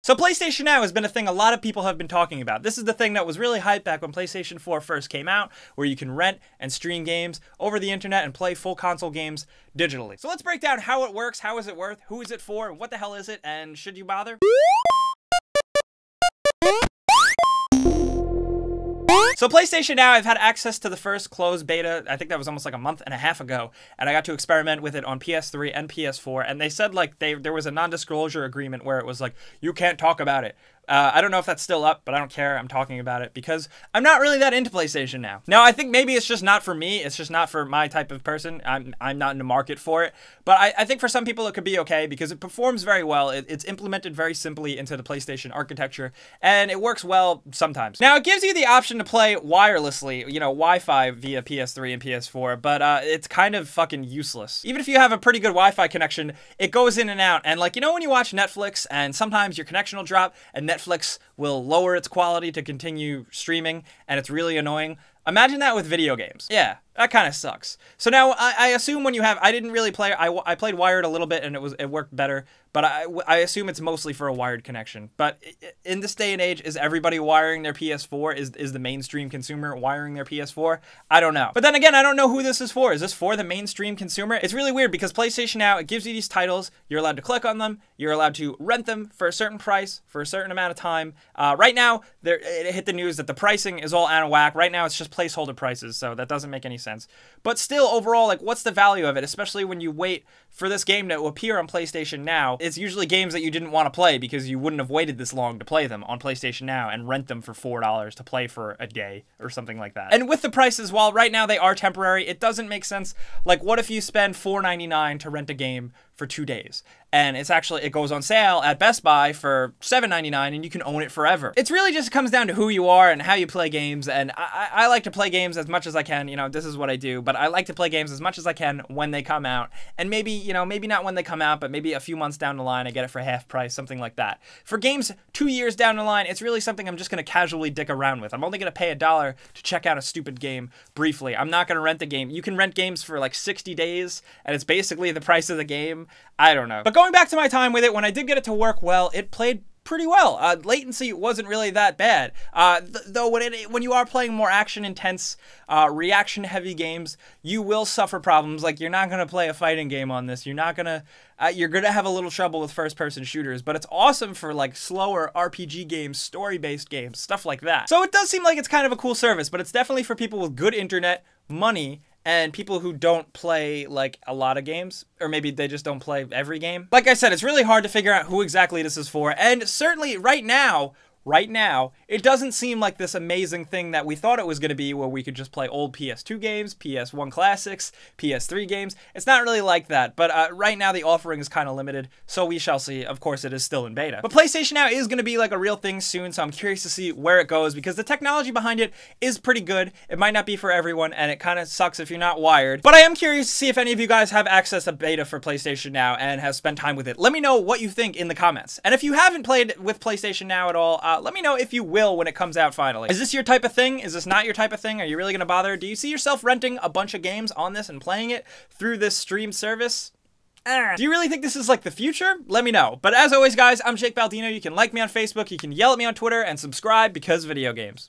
So PlayStation Now has been a thing a lot of people have been talking about. This is the thing that was really hyped back when PlayStation 4 first came out, where you can rent and stream games over the internet and play full console games digitally. So let's break down how it works, how is it worth, who is it for, what the hell is it, and should you bother? So PlayStation Now, I've had access to the first closed beta, I think that was almost like a month and a half ago, and I got to experiment with it on PS3 and PS4, and they said like there was a non-disclosure agreement where it was like, you can't talk about it. I don't know if that's still up, but I don't care. I'm talking about it because I'm not really that into PlayStation Now. Now, I think maybe it's just not for me. It's just not for my type of person. I'm not in the market for it. But I think for some people it could be okay because it performs very well. It's implemented very simply into the PlayStation architecture, and it works well sometimes. Now, it gives you the option to play wirelessly, you know, Wi-Fi via PS3 and PS4, but it's kind of fucking useless. Even if you have a pretty good Wi-Fi connection, it goes in and out. And like, you know, when you watch Netflix and sometimes your connection will drop and Netflix will lower its quality to continue streaming, and it's really annoying. Imagine that with video games. Yeah, that kind of sucks. So now I assume when you have, I didn't really play, I played wired a little bit and it worked better, but I assume it's mostly for a wired connection. But in this day and age, is everybody wiring their PS4? Is the mainstream consumer wiring their PS4? I don't know. But then again, I don't know who this is for. Is this for the mainstream consumer? It's really weird because PlayStation Now, it gives you these titles, you're allowed to click on them, you're allowed to rent them for a certain price, for a certain amount of time. Right now, it hit the news that the pricing is all out of whack. Right now, it's just placeholder prices, so that doesn't make any sense. But still, overall, like, what's the value of it, especially when you wait for this game to appear on PlayStation Now? It's usually games that you didn't want to play because you wouldn't have waited this long to play them on PlayStation Now and rent them for $4 to play for a day or something like that. And with the prices, while right now they are temporary, it doesn't make sense. Like, what if you spend $4.99 to rent a game for 2 days? And it goes on sale at Best Buy for $7.99 and you can own it forever. It's really just comes down to who you are and how you play games, and I like to play games as much as I can. You know, this is what I do, but I like to play games as much as I can when they come out, and maybe, you know, maybe not when they come out, but maybe a few months down the line I get it for half price, something like that. For games 2 years down the line, it's really something I'm just going to casually dick around with. I'm only going to pay $1 to check out a stupid game briefly. I'm not going to rent the game. You can rent games for like 60 days, and it's basically the price of the game. I don't know. But going back to my time with it, when I did get it to work well, it played pretty well. Latency wasn't really that bad. Though when you are playing more action-intense, reaction-heavy games, you will suffer problems. Like, you're not going to play a fighting game on this. You're going to have a little trouble with first-person shooters, but it's awesome for, like, slower RPG games, story-based games, stuff like that. So it does seem like it's kind of a cool service, but it's definitely for people with good internet, money, and people who don't play, like, a lot of games, or maybe they just don't play every game. Like I said, it's really hard to figure out who exactly this is for, and certainly right now, it doesn't seem like this amazing thing that we thought it was going to be, where we could just play old PS2 games, PS1 classics, PS3 games. It's not really like that, but right now the offering is kind of limited, so we shall see. Of course, it is still in beta. But PlayStation Now is going to be like a real thing soon, so I'm curious to see where it goes, because the technology behind it is pretty good. It might not be for everyone, and it kind of sucks if you're not wired, but I am curious to see if any of you guys have access to beta for PlayStation Now and have spent time with it. Let me know what you think in the comments. And if you haven't played with PlayStation Now at all, let me know if you will when it comes out finally. Is this your type of thing? Is this not your type of thing? Are you really going to bother? Do you see yourself renting a bunch of games on this and playing it through this stream service? Do you really think this is like the future? Let me know. But as always, guys, I'm Jake Baldino. You can like me on Facebook, you can yell at me on Twitter, and subscribe because video games.